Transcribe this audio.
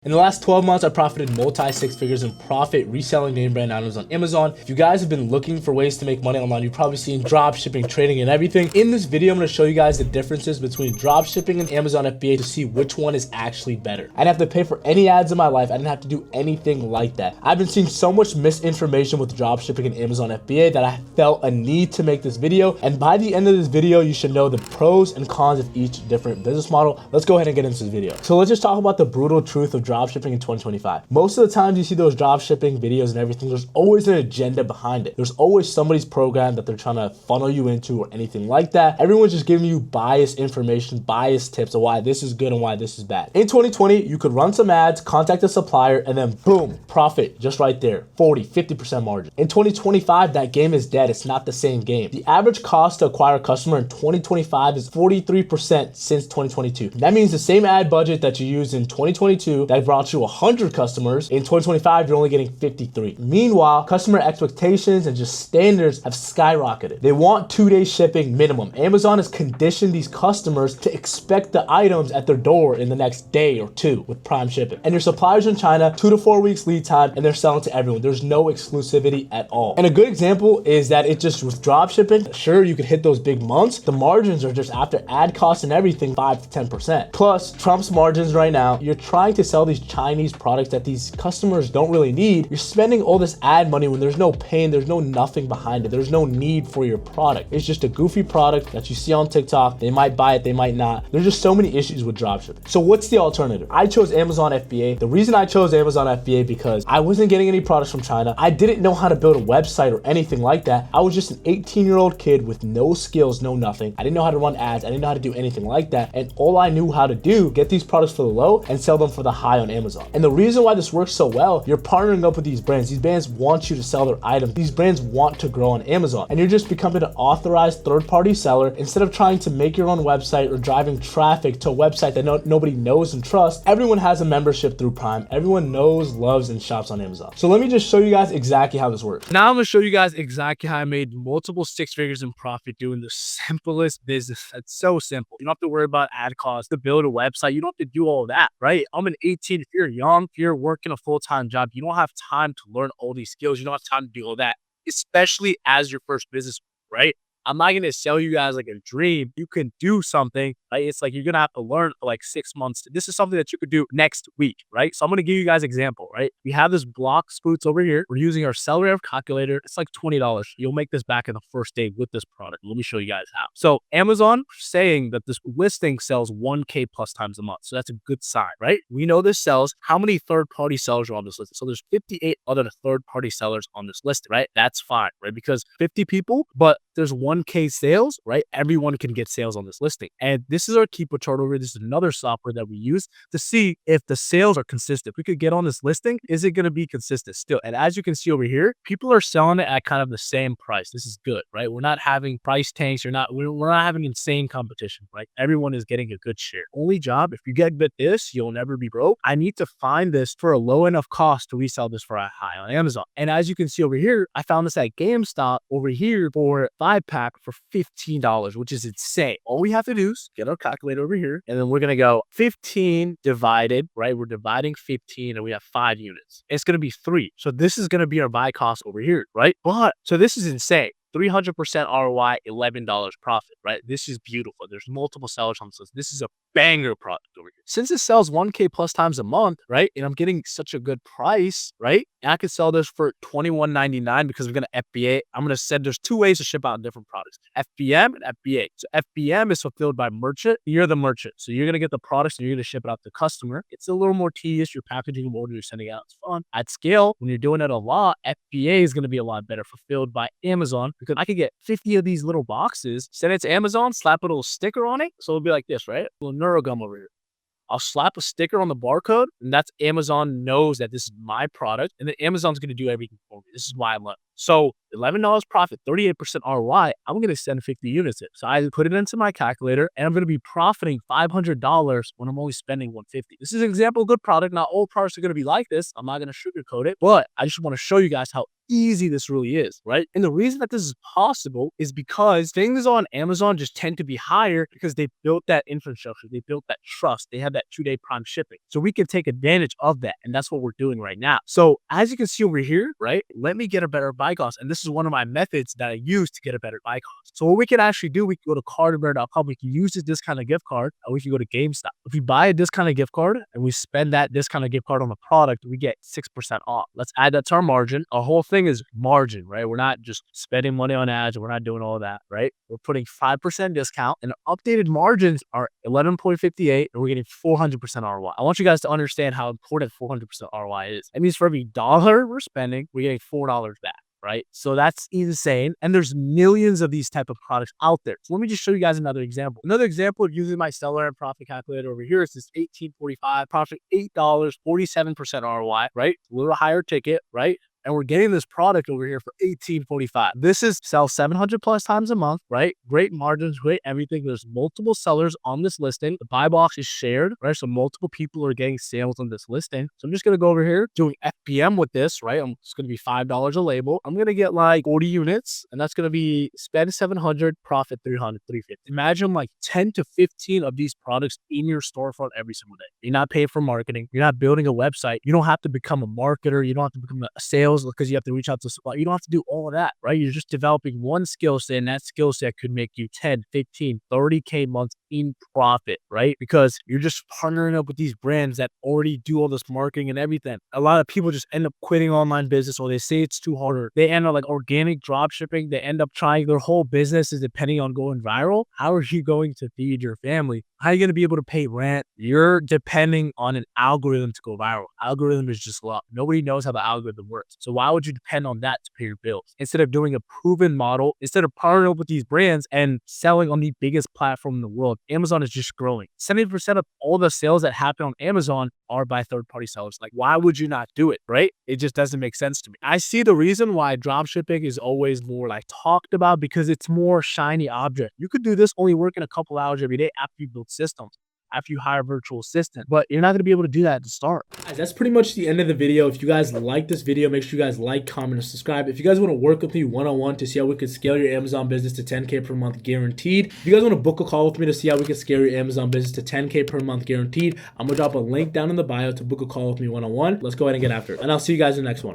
In the last 12 months, I profited multi-six figures in profit reselling name brand items on Amazon. If you guys have been looking for ways to make money online, you've probably seen drop shipping, trading, and everything. In this video, I'm going to show you guys the differences between drop shipping and Amazon FBA to see which one is actually better. I didn't have to pay for any ads in my life. I didn't have to do anything like that. I've been seeing so much misinformation with drop shipping and Amazon FBA that I felt a need to make this video. And by the end of this video, you should know the pros and cons of each different business model. Let's go ahead and get into this video. So let's just talk about the brutal truth of drop shipping in 2025. Most of the times you see those drop shipping videos and everything, there's always an agenda behind it. There's always somebody's program that they're trying to funnel you into or anything like that. Everyone's just giving you biased information, biased tips of why this is good and why this is bad. In 2020, you could run some ads, contact a supplier, and then boom, profit just right there, 40, 50% margin. In 2025, that game is dead. It's not the same game. The average cost to acquire a customer in 2025 is 43% since 2022. That means the same ad budget that you used in 2022 that brought you 100 customers, in 2025, you're only getting 53. Meanwhile, customer expectations and just standards have skyrocketed. They want 2-day shipping minimum. Amazon has conditioned these customers to expect the items at their door in the next day or two with Prime shipping. And your suppliers in China, 2 to 4 weeks lead time, and they're selling to everyone. There's no exclusivity at all. And a good example is that it just with drop shipping, sure, you could hit those big months. The margins are just after ad costs and everything, 5 to 10%. Plus, Trump's margins right now, you're trying to sell these Chinese products that these customers don't really need. You're spending all this ad money when there's no pain, there's no nothing behind it. There's no need for your product. It's just a goofy product that you see on TikTok. They might buy it, they might not. There's just so many issues with dropshipping. So what's the alternative? I chose Amazon FBA. The reason I chose Amazon FBA because I wasn't getting any products from China. I didn't know how to build a website or anything like that. I was just an 18-year-old kid with no skills, no nothing. I didn't know how to run ads. I didn't know how to do anything like that. And all I knew how to do, get these products for the low and sell them for the high on Amazon. And the reason why this works so well, you're partnering up with these brands. These brands want you to sell their items. These brands want to grow on Amazon. And you're just becoming an authorized third-party seller instead of trying to make your own website or driving traffic to a website that nobody knows and trusts. Everyone has a membership through Prime. Everyone knows, loves, and shops on Amazon. So let me just show you guys exactly how this works. Now I'm going to show you guys exactly how I made multiple six figures in profit doing the simplest business. That's so simple. You don't have to worry about ad costs to build a website. You don't have to do all that, right? I'm an 18. If you're young, if you're working a full-time job, you don't have time to learn all these skills. You don't have time to do all that, especially as your first business, right? I'm not going to sell you guys like a dream. You can do something, right? It's like you're going to have to learn for like 6 months. This is something that you could do next week, right? So I'm going to give you guys an example, right? We have this block spoots over here. We're using our seller calculator. It's like $20. You'll make this back in the first day with this product. Let me show you guys how. So Amazon saying that this listing sells 1K plus times a month. So that's a good sign, right? We know this sells. How many third-party sellers are on this list? So there's 58 other third-party sellers on this list, right? That's fine, right? Because 50 people, but there's 1K sales, right? Everyone can get sales on this listing. And this is our Keeper chart over here. This is another software that we use to see if the sales are consistent. We could get on this listing. Is it going to be consistent still? And as you can see over here, people are selling it at kind of the same price. This is good, right? We're not having price tanks. We're not having insane competition, right? Everyone is getting a good share. Only job, if you get good this, you'll never be broke. I need to find this for a low enough cost to resell this for a high on Amazon. And as you can see over here, I found this at GameStop over here for 5-pack for $15, which is insane. All we have to do is get our calculator over here, and then we're going to go 15 divided, right? We're dividing 15 and we have 5 units. It's going to be 3. So this is going to be our buy cost over here, right? But so this is insane. 300% ROI, $11 profit, right? This is beautiful. There's multiple sellers on this list. This is a banger product over here. Since it sells 1K plus times a month, right? And I'm getting such a good price, right? And I could sell this for $21.99 because we're going to FBA. I'm going to say there's 2 ways to ship out different products, FBM and FBA. So FBM is fulfilled by merchant. You're the merchant. So you're going to get the products and you're going to ship it out to the customer. It's a little more tedious. You're packaging more than you're sending out. It's fun. At scale, when you're doing it a lot, FBA is going to be a lot better, fulfilled by Amazon, because I could get 50 of these little boxes, send it to Amazon, slap a little sticker on it. So it'll be like this, right? A little NeuroGum over here. I'll slap a sticker on the barcode, and that's Amazon knows that this is my product, and then Amazon's going to do everything for me. This is why I love it. So $11 profit, 38% ROI, I'm going to send 50 units in. So I put it into my calculator and I'm going to be profiting $500 when I'm only spending 150. This is an example of good product. Not all products are going to be like this. I'm not going to sugarcoat it, but I just want to show you guys how easy this really is, right? And the reason that this is possible is because things on Amazon just tend to be higher because they built that infrastructure, they built that trust, they have that 2-day prime shipping. So we can take advantage of that, and that's what we're doing right now. So as you can see over here, right, let me get a better buy cost, and this is one of my methods that I use to get a better buy cost. So what we can actually do, we can go to cardaware.com, we can use this discounted gift card, or we can go to GameStop. If we buy a discounted gift card and we spend that discounted gift card on the product, we get 6% off. Let's add that to our margin. Our whole thing is margin, right? We're not just spending money on ads, and we're not doing all that, right? We're putting 5% discount, and our updated margins are 11.58, and we're getting 400% ROI. I want you guys to understand how important 400% ROI is. It means for every dollar we're spending, we're getting $4 back, right? So that's insane. And there's millions of these type of products out there. So let me just show you guys another example. Another example of using my seller and profit calculator over here is this 1845, profit $8, 47% ROI, right? A little higher ticket, right? And we're getting this product over here for $18.45. This is sell 700 plus times a month, right? Great margins, great everything. There's multiple sellers on this listing. The buy box is shared, right? So multiple people are getting sales on this listing. So I'm just going to go over here doing FBM with this, right? It's going to be $5 a label. I'm going to get like 40 units, and that's going to be spend 700, profit 300, 350. Imagine like 10 to 15 of these products in your storefront every single day. You're not paying for marketing. You're not building a website. You don't have to become a marketer. You don't have to become a sales because you have to reach out to supply. You don't have to do all of that, right? You're just developing one skill set, and that skill set could make you 10, 15, 30K months in profit, right? Because you're just partnering up with these brands that already do all this marketing and everything. A lot of people just end up quitting online business, or they say it's too hard, or they end up like organic drop shipping. They end up trying their whole business is depending on going viral. How are you going to feed your family? How are you going to be able to pay rent? You're depending on an algorithm to go viral. Algorithm is just luck. Nobody knows how the algorithm works. So why would you depend on that to pay your bills? Instead of doing a proven model, instead of partnering up with these brands and selling on the biggest platform in the world, Amazon is just growing. 70% of all the sales that happen on Amazon are by third-party sellers. Like, why would you not do it, right? It just doesn't make sense to me. I see the reason why dropshipping is always more like talked about because it's more shiny object. You could do this only working a couple hours every day after you build systems, after you hire a virtual assistant, but you're not going to be able to do that at the start. Guys, that's pretty much the end of the video. If you guys like this video, make sure you guys like, comment, and subscribe. If you guys want to work with me one-on-one to see how we could scale your Amazon business to 10K per month guaranteed, if you guys want to book a call with me to see how we can scale your Amazon business to 10K per month guaranteed, I'm going to drop a link down in the bio to book a call with me one-on-one. Let's go ahead and get after it. And I'll see you guys in the next one.